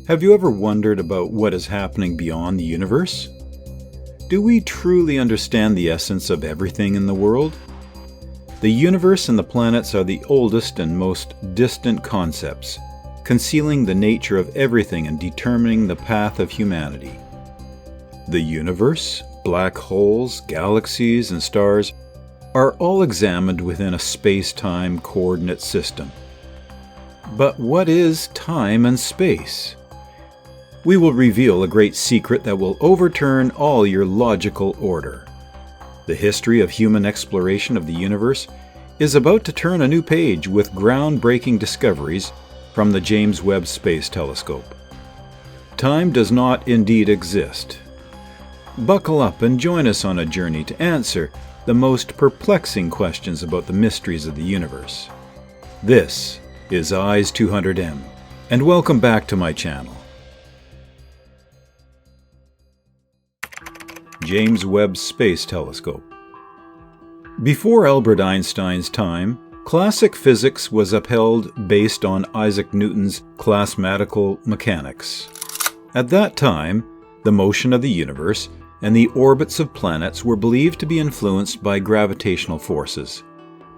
Have you ever wondered about what is happening beyond the universe? Do we truly understand the essence of everything in the world? The universe and the planets are the oldest and most distant concepts, concealing the nature of everything and determining the path of humanity. The universe, black holes, galaxies, and stars are all examined within a space-time coordinate system. But what is time and space? We will reveal a great secret that will overturn all your logical order. The history of human exploration of the universe is about to turn a new page with groundbreaking discoveries from the James Webb Space Telescope. Time does not indeed exist. Buckle up and join us on a journey to answer the most perplexing questions about the mysteries of the universe. This is Eyes 200M, and welcome back to my channel. James Webb Space Telescope. Before Albert Einstein's time, classic physics was upheld based on Isaac Newton's classical mechanics. At that time, the motion of the universe and the orbits of planets were believed to be influenced by gravitational forces.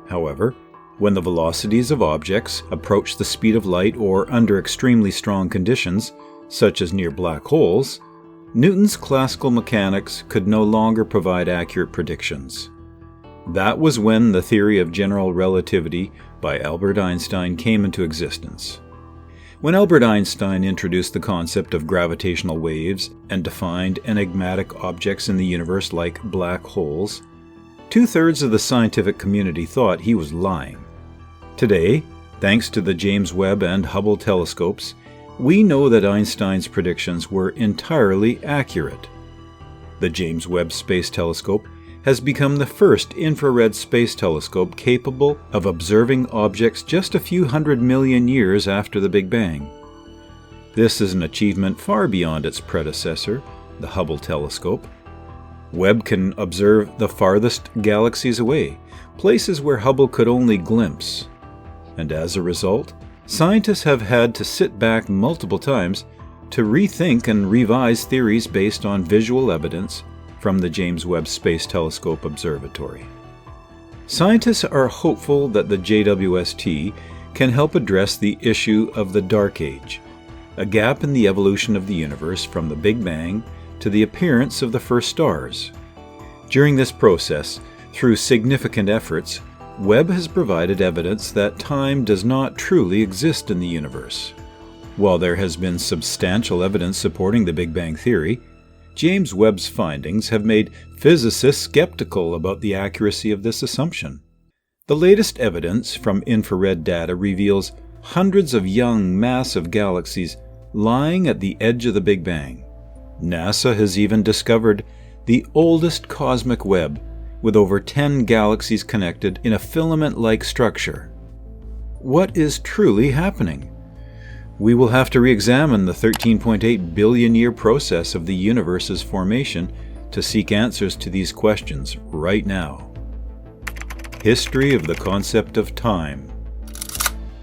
However, when the velocities of objects approach the speed of light or under extremely strong conditions, such as near black holes, Newton's classical mechanics could no longer provide accurate predictions. That was when the theory of general relativity by Albert Einstein came into existence. When Albert Einstein introduced the concept of gravitational waves and defined enigmatic objects in the universe like black holes, 2/3 of the scientific community thought he was lying. Today, thanks to the James Webb and Hubble telescopes, we know that Einstein's predictions were entirely accurate. The James Webb Space Telescope has become the first infrared space telescope capable of observing objects just a few 100 million years after the Big Bang. This is an achievement far beyond its predecessor, the Hubble telescope. Webb can observe the farthest galaxies away, places where Hubble could only glimpse. And as a result, scientists have had to sit back multiple times to rethink and revise theories based on visual evidence from the James Webb Space Telescope Observatory. Scientists are hopeful that the JWST can help address the issue of the Dark Age, a gap in the evolution of the universe from the Big Bang to the appearance of the first stars. During this process, through significant efforts, Webb has provided evidence that time does not truly exist in the universe. While there has been substantial evidence supporting the Big Bang theory, James Webb's findings have made physicists skeptical about the accuracy of this assumption. The latest evidence from infrared data reveals hundreds of young, massive galaxies lying at the edge of the Big Bang. NASA has even discovered the oldest cosmic web, with over 10 galaxies connected in a filament-like structure. What is truly happening? We will have to re-examine the 13.8 billion year process of the universe's formation to seek answers to these questions right now. History of the concept of time.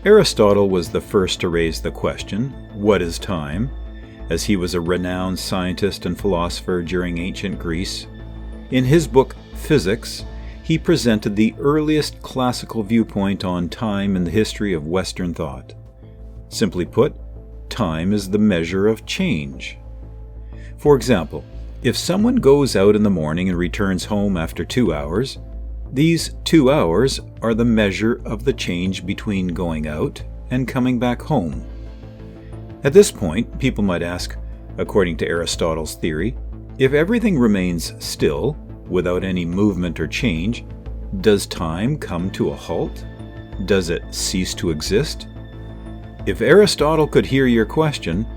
Aristotle was the first to raise the question, what is time? As he was a renowned scientist and philosopher during ancient Greece. In his book, Physics, he presented the earliest classical viewpoint on time in the history of Western thought. Simply put, time is the measure of change. For example, if someone goes out in the morning and returns home after 2 hours, these 2 hours are the measure of the change between going out and coming back home. At this point, people might ask, according to Aristotle's theory, if everything remains still, without any movement or change, does time come to a halt? Does it cease to exist? If Aristotle could hear your question,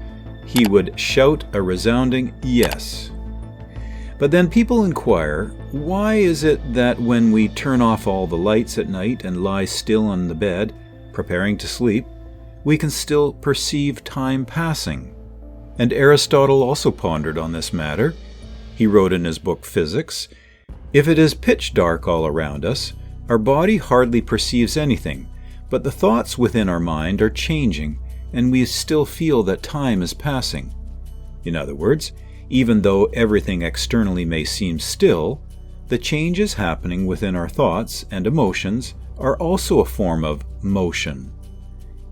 he would shout a resounding yes. But then people inquire, why is it that when we turn off all the lights at night and lie still on the bed, preparing to sleep, we can still perceive time passing? And Aristotle also pondered on this matter. He wrote in his book Physics, "If it is pitch dark all around us, our body hardly perceives anything, but the thoughts within our mind are changing, and we still feel that time is passing. In other words, even though everything externally may seem still, the changes happening within our thoughts and emotions are also a form of motion.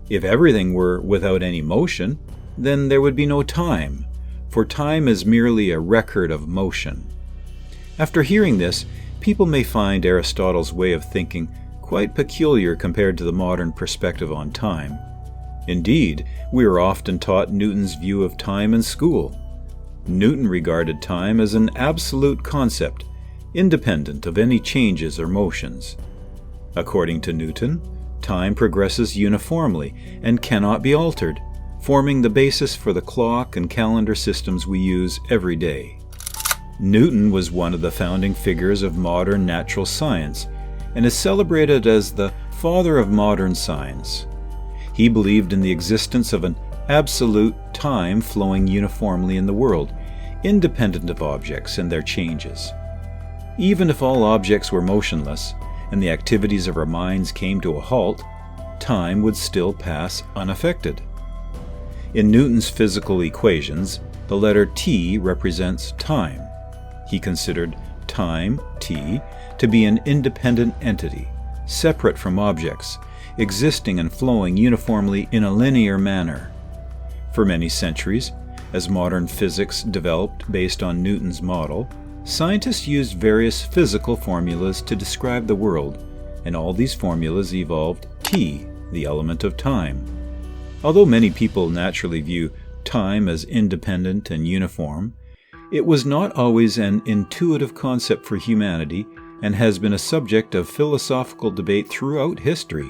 If everything were without any motion, then there would be no time, for time is merely a record of motion. After hearing this, people may find Aristotle's way of thinking quite peculiar compared to the modern perspective on time. Indeed, we are often taught Newton's view of time in school. Newton regarded time as an absolute concept, independent of any changes or motions. According to Newton, time progresses uniformly and cannot be altered, forming the basis for the clock and calendar systems we use every day. Newton was one of the founding figures of modern natural science and is celebrated as the father of modern science. He believed in the existence of an absolute time flowing uniformly in the world, independent of objects and their changes. Even if all objects were motionless and the activities of our minds came to a halt, time would still pass unaffected. In Newton's physical equations, the letter T represents time. He considered time, T, to be an independent entity, separate from objects, existing and flowing uniformly in a linear manner. For many centuries, as modern physics developed based on Newton's model, scientists used various physical formulas to describe the world, and all these formulas evolved T, the element of time. Although many people naturally view time as independent and uniform, it was not always an intuitive concept for humanity and has been a subject of philosophical debate throughout history.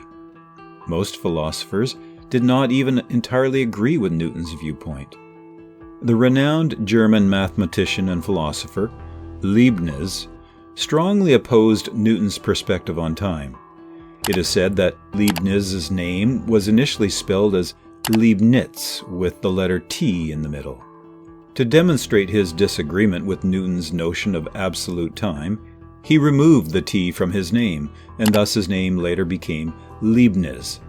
Most philosophers did not even entirely agree with Newton's viewpoint. The renowned German mathematician and philosopher Leibniz strongly opposed Newton's perspective on time. It is said that Leibniz's name was initially spelled as Leibniz with the letter T in the middle. To demonstrate his disagreement with Newton's notion of absolute time, he removed the T from his name, and thus his name later became Leibniz.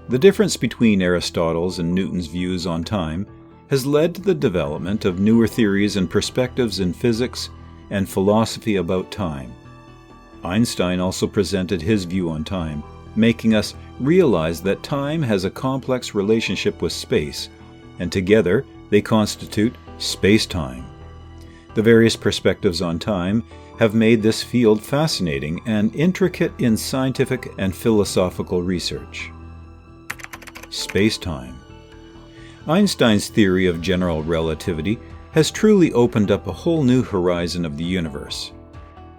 The difference between Aristotle's and Newton's views on time has led to the development of newer theories and perspectives in physics and philosophy about time. Einstein also presented his view on time, making us realize that time has a complex relationship with space, and together they constitute spacetime. The various perspectives on time have made this field fascinating and intricate in scientific and philosophical research. Spacetime. Einstein's theory of general relativity has truly opened up a whole new horizon of the universe.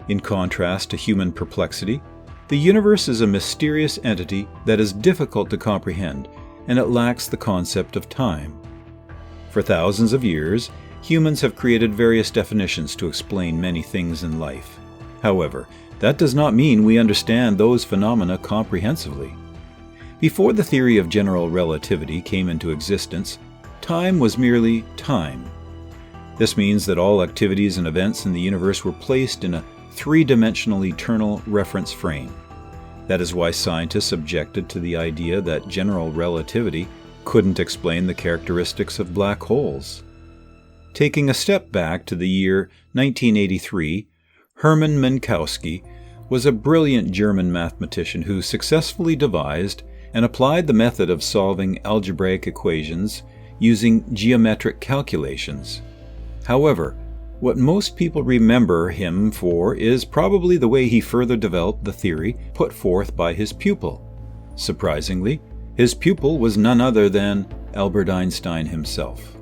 In contrast to human perplexity, the universe is a mysterious entity that is difficult to comprehend, and it lacks the concept of time. For thousands of years, humans have created various definitions to explain many things in life. However, that does not mean we understand those phenomena comprehensively. Before the theory of general relativity came into existence, time was merely time. This means that all activities and events in the universe were placed in a three-dimensional eternal reference frame. That is why scientists objected to the idea that general relativity couldn't explain the characteristics of black holes. Taking a step back to the year 1983, Hermann Minkowski was a brilliant German mathematician who successfully devised and applied the method of solving algebraic equations using geometric calculations. However, what most people remember him for is probably the way he further developed the theory put forth by his pupil. Surprisingly, his pupil was none other than Albert Einstein himself.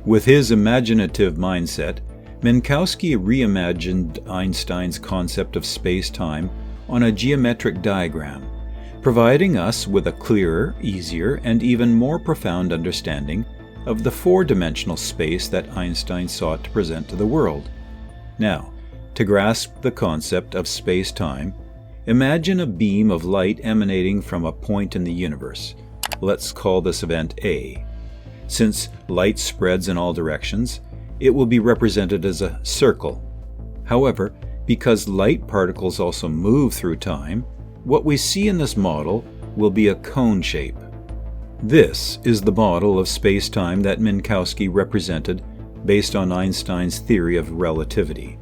With his imaginative mindset, Minkowski reimagined Einstein's concept of space-time on a geometric diagram, providing us with a clearer, easier, and even more profound understanding of the four-dimensional space that Einstein sought to present to the world. Now, to grasp the concept of space-time, imagine a beam of light emanating from a point in the universe. Let's call this event A. Since light spreads in all directions, it will be represented as a circle. However, because light particles also move through time, what we see in this model will be a cone shape. This is the model of spacetime that Minkowski represented based on Einstein's theory of relativity.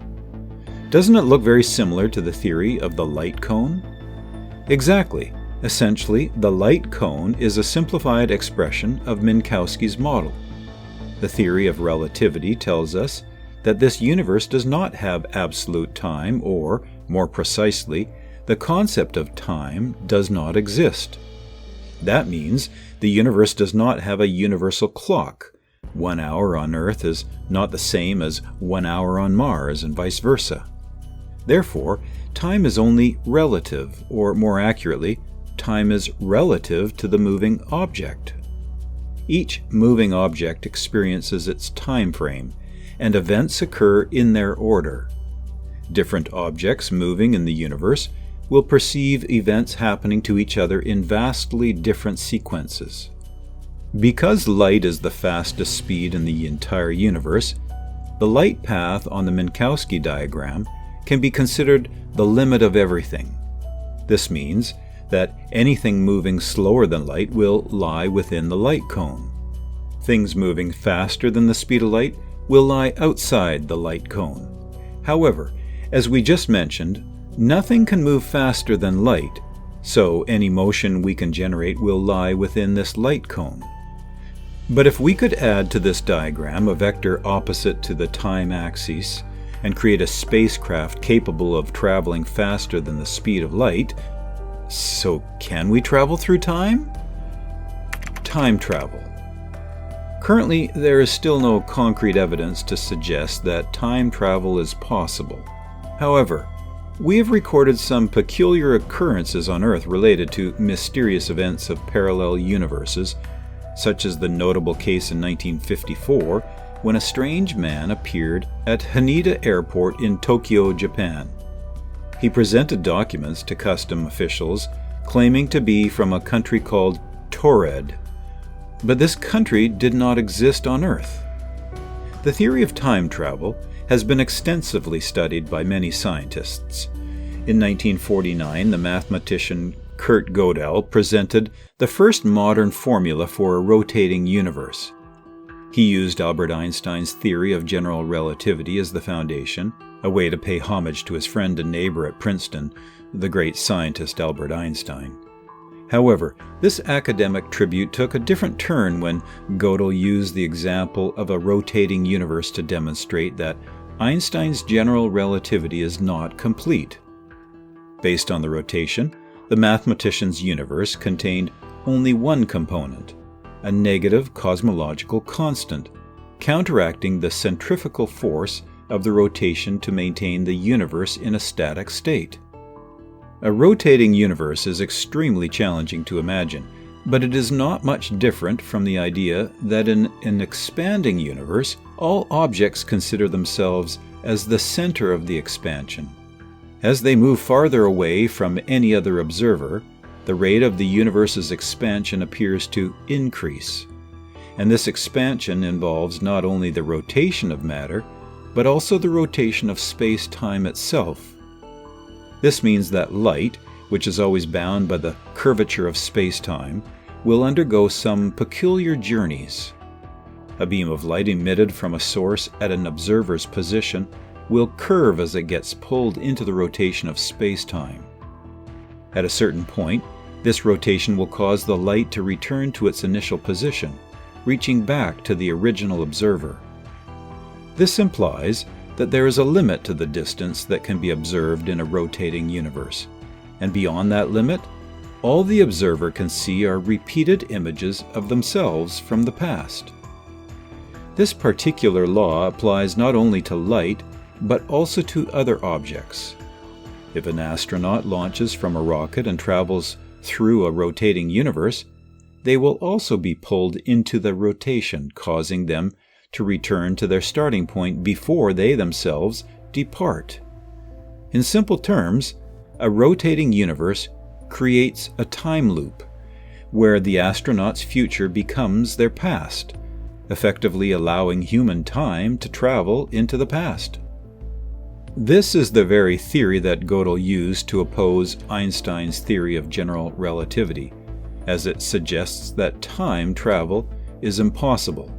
Doesn't it look very similar to the theory of the light cone? Exactly. Essentially, the light cone is a simplified expression of Minkowski's model. The theory of relativity tells us that this universe does not have absolute time, or, more precisely, the concept of time does not exist. That means the universe does not have a universal clock. 1 hour on Earth is not the same as 1 hour on Mars, and vice versa. Therefore, time is only relative, or more accurately, time is relative to the moving object. Each moving object experiences its time frame, and events occur in their order. Different objects moving in the universe will perceive events happening to each other in vastly different sequences. Because light is the fastest speed in the entire universe, the light path on the Minkowski diagram can be considered the limit of everything. This means that anything moving slower than light will lie within the light cone. Things moving faster than the speed of light will lie outside the light cone. However, as we just mentioned, nothing can move faster than light, so any motion we can generate will lie within this light cone. But if we could add to this diagram a vector opposite to the time axis and create a spacecraft capable of traveling faster than the speed of light, so can we travel through time? Time travel. Currently, there is still no concrete evidence to suggest that time travel is possible. However, we have recorded some peculiar occurrences on Earth related to mysterious events of parallel universes, such as the notable case in 1954 when a strange man appeared at Haneda Airport in Tokyo, Japan. He presented documents to custom officials claiming to be from a country called Taured, but this country did not exist on Earth. The theory of time travel has been extensively studied by many scientists. In 1949, the mathematician Kurt Gödel presented the first modern formula for a rotating universe. He used Albert Einstein's theory of general relativity as the foundation, a way to pay homage to his friend and neighbor at Princeton, the great scientist Albert Einstein. However, this academic tribute took a different turn when Gödel used the example of a rotating universe to demonstrate that Einstein's general relativity is not complete. Based on the rotation, the mathematician's universe contained only one component, a negative cosmological constant, counteracting the centrifugal force of the rotation to maintain the universe in a static state. A rotating universe is extremely challenging to imagine, but it is not much different from the idea that in an expanding universe, all objects consider themselves as the center of the expansion. As they move farther away from any other observer, the rate of the universe's expansion appears to increase. And this expansion involves not only the rotation of matter, but also the rotation of space-time itself. This means that light, which is always bound by the curvature of space-time, will undergo some peculiar journeys. A beam of light emitted from a source at an observer's position will curve as it gets pulled into the rotation of space-time. At a certain point, this rotation will cause the light to return to its initial position, reaching back to the original observer. This implies that there is a limit to the distance that can be observed in a rotating universe, and beyond that limit, all the observer can see are repeated images of themselves from the past. This particular law applies not only to light, but also to other objects. If an astronaut launches from a rocket and travels through a rotating universe, they will also be pulled into the rotation, causing them to return to their starting point before they themselves depart. In simple terms, a rotating universe creates a time loop, where the astronaut's future becomes their past, effectively allowing human time to travel into the past. This is the very theory that Gödel used to oppose Einstein's theory of general relativity, as it suggests that time travel is impossible.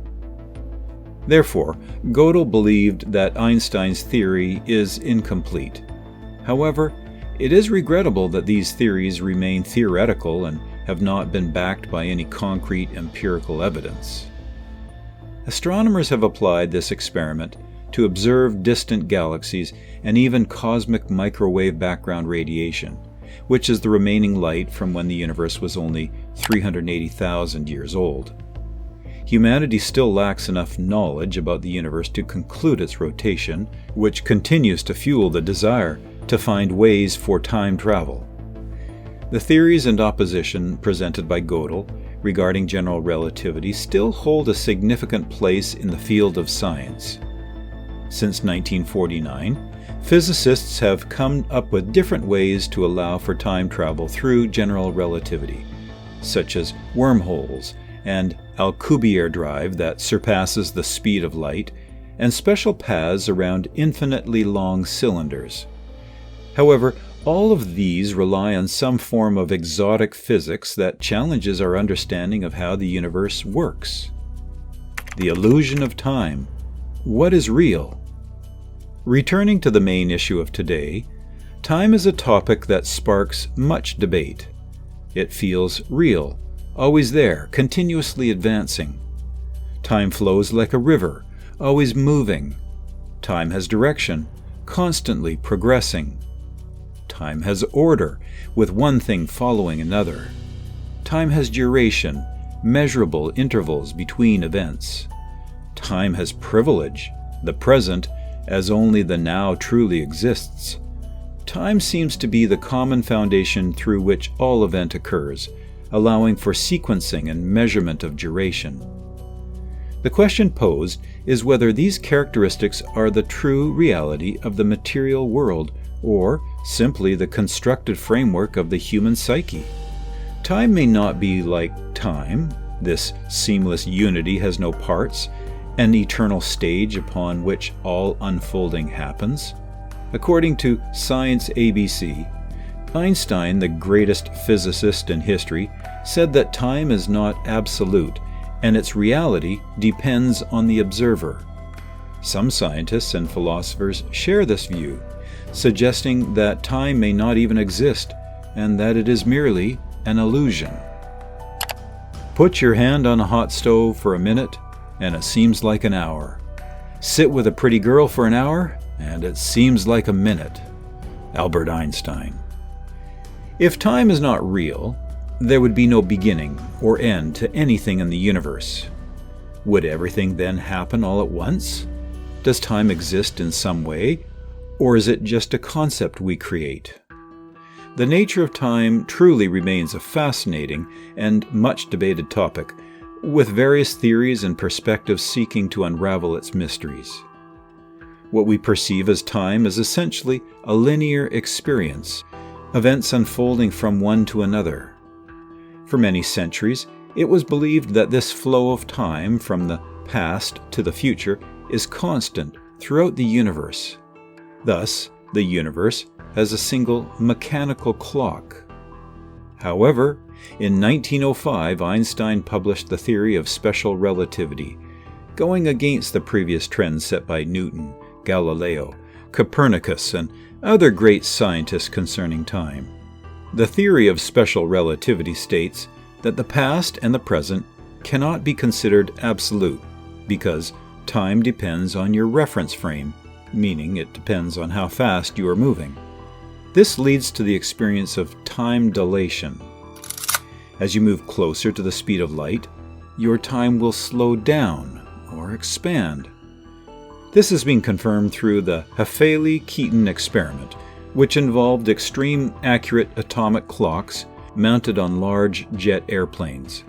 Therefore, Gödel believed that Einstein's theory is incomplete. However, it is regrettable that these theories remain theoretical and have not been backed by any concrete empirical evidence. Astronomers have applied this experiment to observe distant galaxies and even cosmic microwave background radiation, which is the remaining light from when the universe was only 380,000 years old. Humanity still lacks enough knowledge about the universe to conclude its rotation, which continues to fuel the desire to find ways for time travel. The theories and opposition presented by Gödel regarding general relativity still hold a significant place in the field of science. Since 1949, physicists have come up with different ways to allow for time travel through general relativity, such as wormholes and Alcubierre drive that surpasses the speed of light, and special paths around infinitely long cylinders. However, all of these rely on some form of exotic physics that challenges our understanding of how the universe works. The illusion of time. What is real? Returning to the main issue of today, time is a topic that sparks much debate. It feels real, always there, continuously advancing. Time flows like a river, always moving. Time has direction, constantly progressing. Time has order, with one thing following another. Time has duration, measurable intervals between events. Time has privilege, the present, as only the now truly exists. Time seems to be the common foundation through which all event occurs, allowing for sequencing and measurement of duration. The question posed is whether these characteristics are the true reality of the material world, or simply the constructed framework of the human psyche. Time may not be like time. This seamless unity has no parts, an eternal stage upon which all unfolding happens. According to Science ABC, Einstein, the greatest physicist in history, said that time is not absolute, and its reality depends on the observer. Some scientists and philosophers share this view, suggesting that time may not even exist, and that it is merely an illusion. Put your hand on a hot stove for a minute, and it seems like an hour. Sit with a pretty girl for an hour, and it seems like a minute. Albert Einstein. If time is not real, there would be no beginning or end to anything in the universe. Would everything then happen all at once? Does time exist in some way, or is it just a concept we create? The nature of time truly remains a fascinating and much debated topic, with various theories and perspectives seeking to unravel its mysteries. What we perceive as time is essentially a linear experience, events unfolding from one to another. For many centuries, it was believed that this flow of time from the past to the future is constant throughout the universe. Thus, the universe has a single mechanical clock. However, in 1905, Einstein published the theory of special relativity, going against the previous trends set by Newton, Galileo, Copernicus, and other great scientists concerning time. The theory of special relativity states that the past and the present cannot be considered absolute because time depends on your reference frame, meaning it depends on how fast you are moving. This leads to the experience of time dilation. As you move closer to the speed of light, your time will slow down or expand. This has been confirmed through the Hafele-Keaton experiment, which involved extreme accurate atomic clocks mounted on large jet airplanes.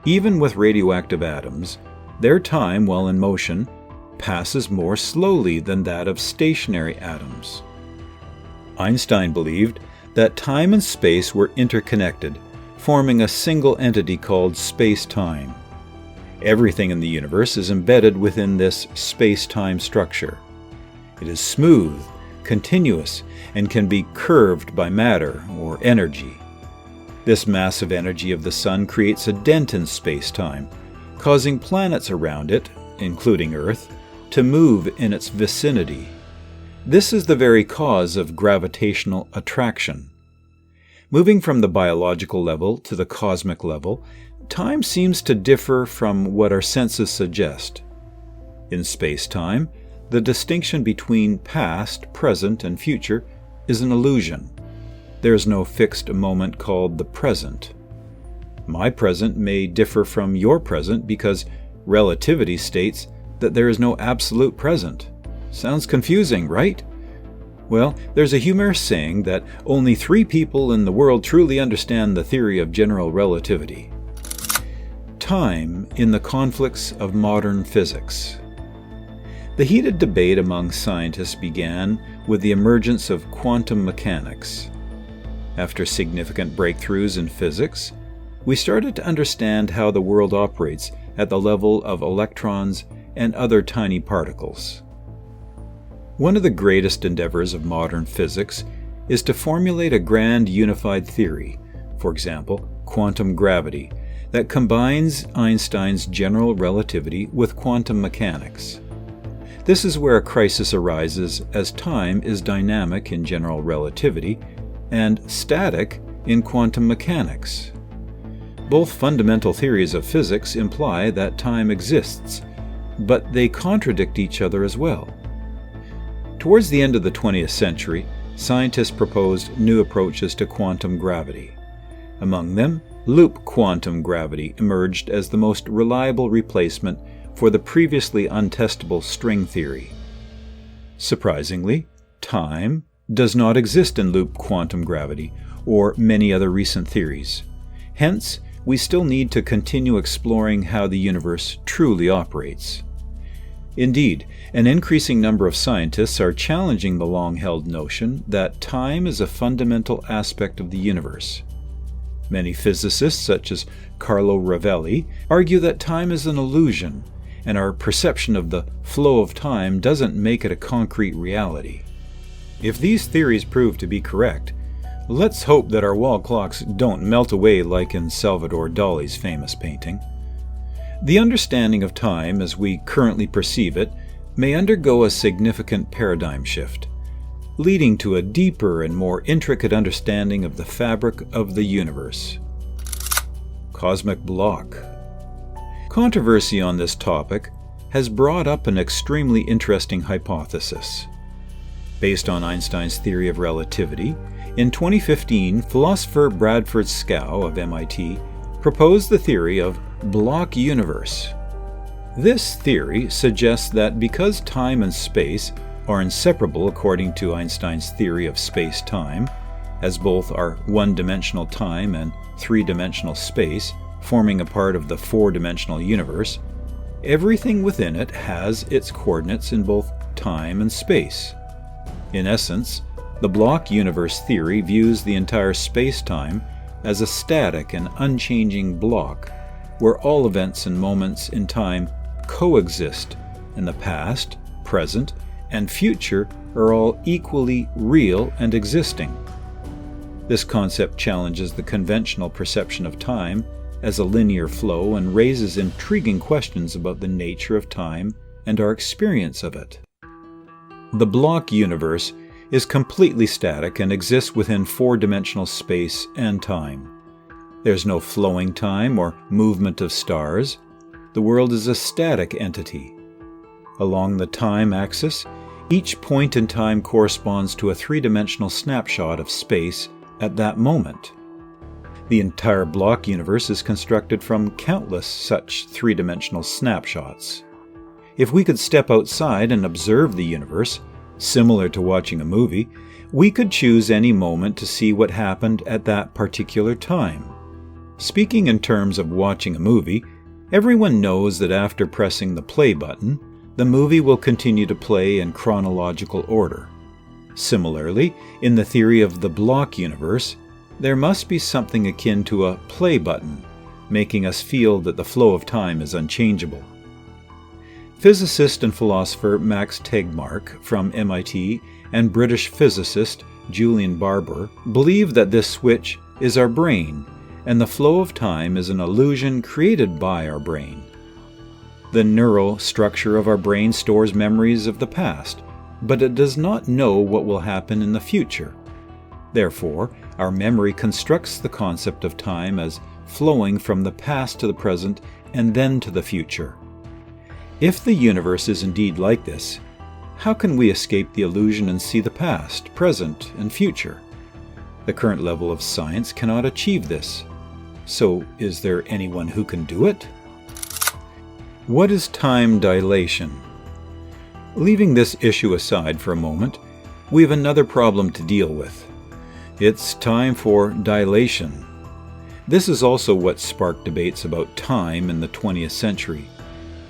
Even with radioactive atoms, their time while in motion passes more slowly than that of stationary atoms. Einstein believed that time and space were interconnected, forming a single entity called Spacetime. Everything in the universe is embedded within this space-time structure. It is smooth, continuous, and can be curved by matter or energy. This massive energy of the Sun creates a dent in space-time, causing planets around it, including Earth, to move in its vicinity. This is the very cause of gravitational attraction. Moving from the biological level to the cosmic level, time seems to differ from what our senses suggest. In space-time, the distinction between past, present, and future is an illusion. There is no fixed moment called the present. My present may differ from your present because relativity states that there is no absolute present. Sounds confusing, right? Well, there's a humorous saying that only 3 people in the world truly understand the theory of general relativity. Time in the conflicts of modern physics. The heated debate among scientists began with the emergence of quantum mechanics. After significant breakthroughs in physics, we started to understand how the world operates at the level of electrons and other tiny particles. One of the greatest endeavors of modern physics is to formulate a grand unified theory, for example, quantum gravity, that combines Einstein's general relativity with quantum mechanics. This is where a crisis arises, as time is dynamic in general relativity and static in quantum mechanics. Both fundamental theories of physics imply that time exists, but they contradict each other as well. Towards the end of the 20th century, scientists proposed new approaches to quantum gravity. Among them, loop quantum gravity emerged as the most reliable replacement for the previously untestable string theory. Surprisingly, time does not exist in loop quantum gravity or many other recent theories. Hence, we still need to continue exploring how the universe truly operates. Indeed, an increasing number of scientists are challenging the long-held notion that time is a fundamental aspect of the universe. Many physicists, such as Carlo Rovelli, argue that time is an illusion, and our perception of the flow of time doesn't make it a concrete reality. If these theories prove to be correct, let's hope that our wall clocks don't melt away like in Salvador Dali's famous painting. The understanding of time as we currently perceive it may undergo a significant paradigm shift, leading to a deeper and more intricate understanding of the fabric of the universe. Cosmic block. Controversy on this topic has brought up an extremely interesting hypothesis. Based on Einstein's theory of relativity, in 2015, philosopher Bradford Scow of MIT proposed the theory of block universe. This theory suggests that because time and space are inseparable according to Einstein's theory of space-time, as both are one-dimensional time and three-dimensional space, forming a part of the four-dimensional universe, everything within it has its coordinates in both time and space. In essence, the block universe theory views the entire space-time as a static and unchanging block, where all events and moments in time coexist, and the past, present, and future are all equally real and existing. This concept challenges the conventional perception of time as a linear flow and raises intriguing questions about the nature of time and our experience of it. The block universe is completely static and exists within four-dimensional space and time. There's no flowing time or movement of stars. The world is a static entity. Along the time axis, each point in time corresponds to a three-dimensional snapshot of space at that moment. The entire block universe is constructed from countless such three-dimensional snapshots. If we could step outside and observe the universe, similar to watching a movie, we could choose any moment to see what happened at that particular time. Speaking in terms of watching a movie, everyone knows that after pressing the play button, the movie will continue to play in chronological order. Similarly, in the theory of the block universe, there must be something akin to a play button, making us feel that the flow of time is unchangeable. Physicist and philosopher Max Tegmark from MIT and British physicist Julian Barbour believe that this switch is our brain and the flow of time is an illusion created by our brain. The neural structure of our brain stores memories of the past, but it does not know what will happen in the future. Therefore, our memory constructs the concept of time as flowing from the past to the present and then to the future. If the universe is indeed like this, how can we escape the illusion and see the past, present, and future? The current level of science cannot achieve this. So, is there anyone who can do it? What is time dilation? Leaving this issue aside for a moment, we have another problem to deal with. It's time for dilation. This is also what sparked debates about time in the 20th century.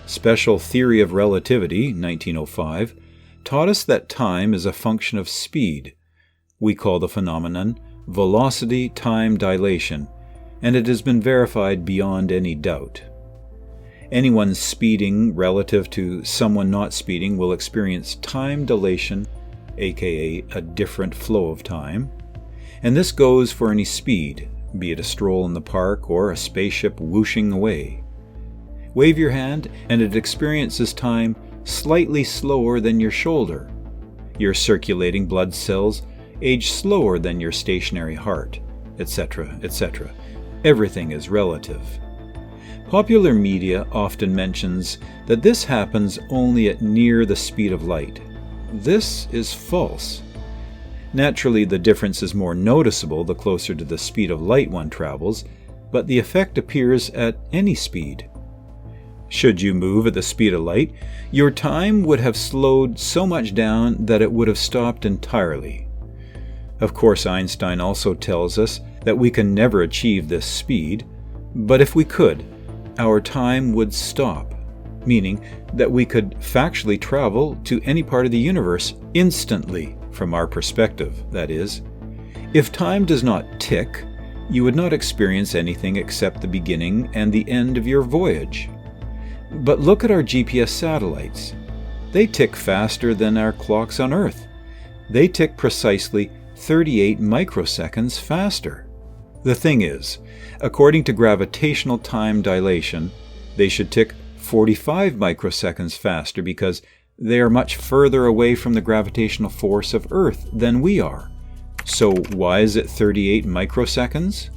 Special theory of relativity, 1905, taught us that time is a function of speed. We call the phenomenon velocity-time dilation, and it has been verified beyond any doubt. Anyone speeding relative to someone not speeding will experience time dilation, aka a different flow of time, and this goes for any speed, be it a stroll in the park or a spaceship whooshing away. Wave your hand and it experiences time slightly slower than your shoulder. Your circulating blood cells age slower than your stationary heart, etc., etc. Everything is relative. Popular media often mentions that this happens only at near the speed of light. This is false. Naturally, the difference is more noticeable the closer to the speed of light one travels, but the effect appears at any speed. Should you move at the speed of light, your time would have slowed so much down that it would have stopped entirely. Of course, Einstein also tells us that we can never achieve this speed, but if we could, our time would stop, meaning that we could factually travel to any part of the universe instantly, from our perspective, that is. If time does not tick, you would not experience anything except the beginning and the end of your voyage. But look at our GPS satellites. They tick faster than our clocks on Earth. They tick precisely 38 microseconds faster. The thing is, according to gravitational time dilation, they should tick 45 microseconds faster because they are much further away from the gravitational force of Earth than we are. So why is it 38 microseconds?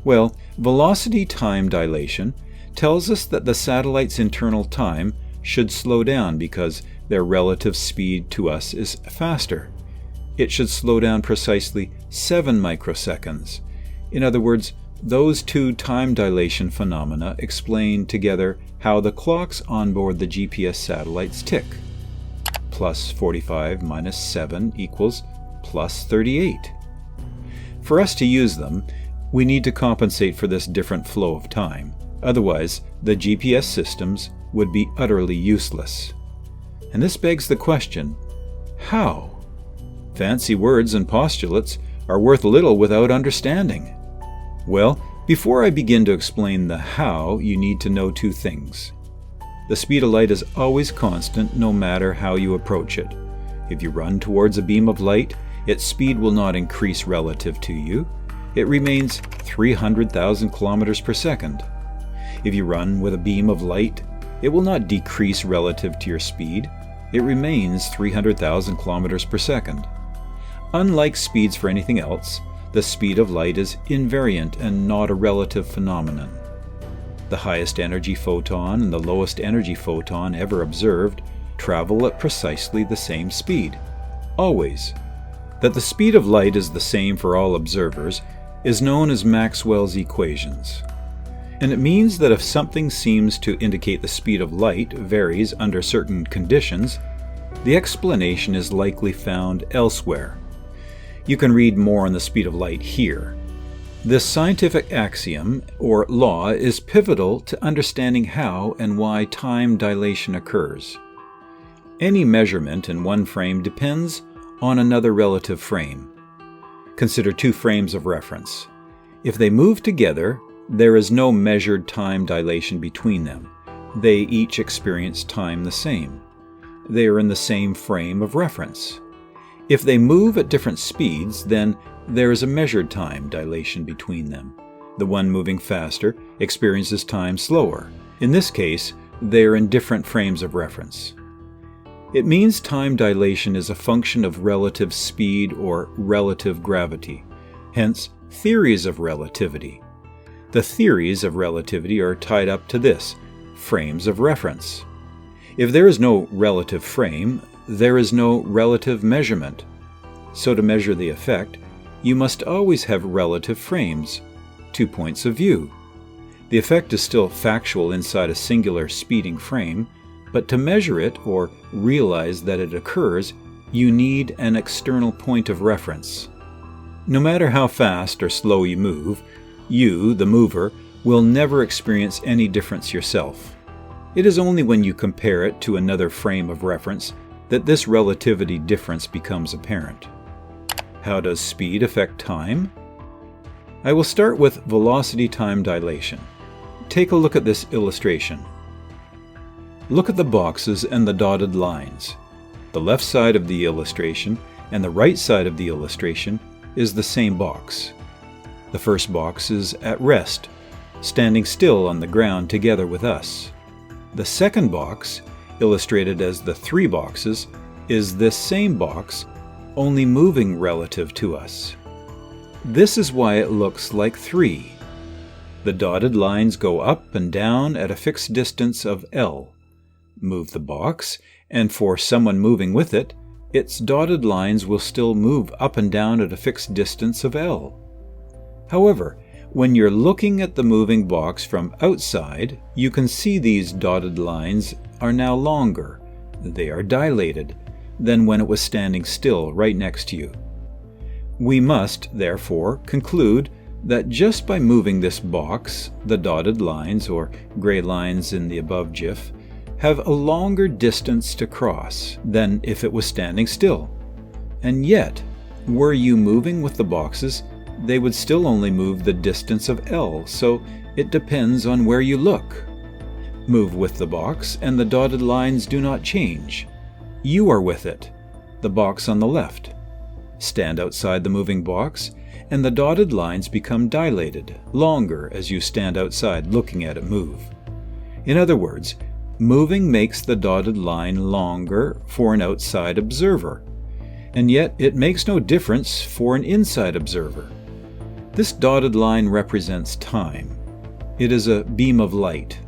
Well, velocity time dilation tells us that the satellite's internal time should slow down because their relative speed to us is faster. It should slow down precisely 7 microseconds. In other words, those two time dilation phenomena explain together how the clocks on board the GPS satellites tick. Plus 45 minus 7 equals plus 38. For us to use them, we need to compensate for this different flow of time. Otherwise, the GPS systems would be utterly useless. And this begs the question, how? Fancy words and postulates are worth little without understanding. Well, before I begin to explain the how, you need to know two things. The speed of light is always constant no matter how you approach it. If you run towards a beam of light, its speed will not increase relative to you. It remains 300,000 kilometers per second. If you run with a beam of light, it will not decrease relative to your speed. It remains 300,000 kilometers per second. Unlike speeds for anything else, the speed of light is invariant and not a relative phenomenon. The highest energy photon and the lowest energy photon ever observed travel at precisely the same speed. Always. That the speed of light is the same for all observers is known as Maxwell's equations. And it means that if something seems to indicate the speed of light varies under certain conditions, the explanation is likely found elsewhere. You can read more on the speed of light here. This scientific axiom, or law, is pivotal to understanding how and why time dilation occurs. Any measurement in one frame depends on another relative frame. Consider two frames of reference. If they move together, there is no measured time dilation between them. They each experience time the same. They are in the same frame of reference. If they move at different speeds, then there is a measured time dilation between them. The one moving faster experiences time slower. In this case, they are in different frames of reference. It means time dilation is a function of relative speed or relative gravity, hence theories of relativity. The theories of relativity are tied up to this, frames of reference. If there is no relative frame, there is no relative measurement. So to measure the effect, you must always have relative frames, 2 points of view. The effect is still factual inside a singular speeding frame, but to measure it or realize that it occurs, you need an external point of reference. No matter how fast or slow you move, you, the mover, will never experience any difference yourself. It is only when you compare it to another frame of reference that this relativity difference becomes apparent. How does speed affect time? I will start with velocity-time dilation. Take a look at this illustration. Look at the boxes and the dotted lines. The left side of the illustration and the right side of the illustration is the same box. The first box is at rest, standing still on the ground together with us. The second box, illustrated as the 3 boxes, is this same box, only moving relative to us. This is why it looks like 3. The dotted lines go up and down at a fixed distance of L. Move the box, and for someone moving with it, its dotted lines will still move up and down at a fixed distance of L. However, when you're looking at the moving box from outside, you can see these dotted lines are now longer, they are dilated, than when it was standing still right next to you. We must, therefore, conclude that just by moving this box, the dotted lines, or gray lines in the above GIF, have a longer distance to cross than if it was standing still. And yet, were you moving with the boxes, they would still only move the distance of L, so it depends on where you look. Move with the box, and the dotted lines do not change. You are with it, the box on the left. Stand outside the moving box, and the dotted lines become dilated, longer as you stand outside looking at it move. In other words, moving makes the dotted line longer for an outside observer, and yet it makes no difference for an inside observer. This dotted line represents time. It is a beam of light.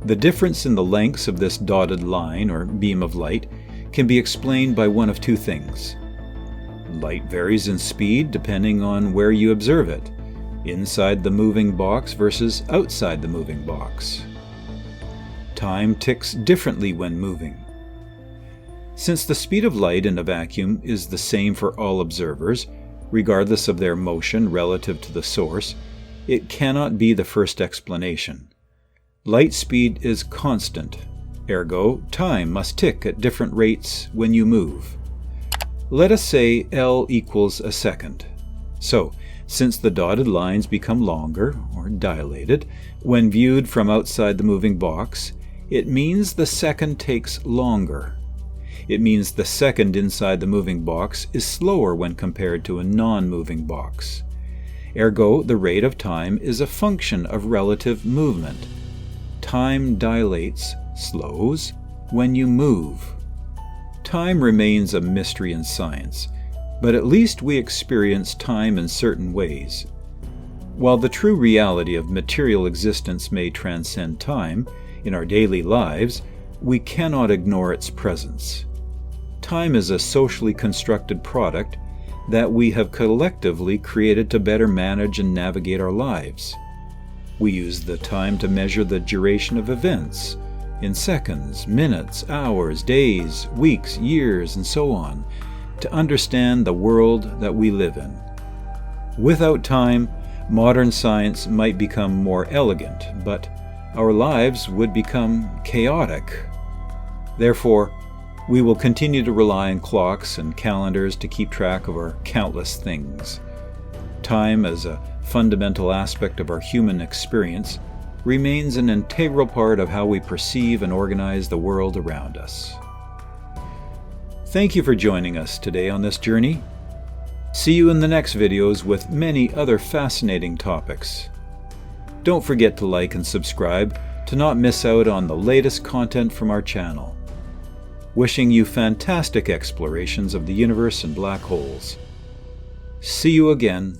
The difference in the lengths of this dotted line or beam of light can be explained by one of 2 things. Light varies in speed depending on where you observe it, inside the moving box versus outside the moving box. Time ticks differently when moving. Since the speed of light in a vacuum is the same for all observers, regardless of their motion relative to the source, it cannot be the first explanation. Light speed is constant, ergo time must tick at different rates when you move. Let us say L equals a second. So, since the dotted lines become longer, or dilated, when viewed from outside the moving box, it means the second takes longer. It means the second inside the moving box is slower when compared to a non-moving box. Ergo, the rate of time is a function of relative movement. Time dilates, slows, when you move. Time remains a mystery in science, but at least we experience time in certain ways. While the true reality of material existence may transcend time, in our daily lives, we cannot ignore its presence. Time is a socially constructed product that we have collectively created to better manage and navigate our lives. We use the time to measure the duration of events, in seconds, minutes, hours, days, weeks, years, and so on, to understand the world that we live in. Without time, modern science might become more elegant, but our lives would become chaotic. Therefore, we will continue to rely on clocks and calendars to keep track of our countless things. Time, as a fundamental aspect of our human experience, remains an integral part of how we perceive and organize the world around us. Thank you for joining us today on this journey. See you in the next videos with many other fascinating topics. Don't forget to like and subscribe to not miss out on the latest content from our channel. Wishing you fantastic explorations of the universe and black holes. See you again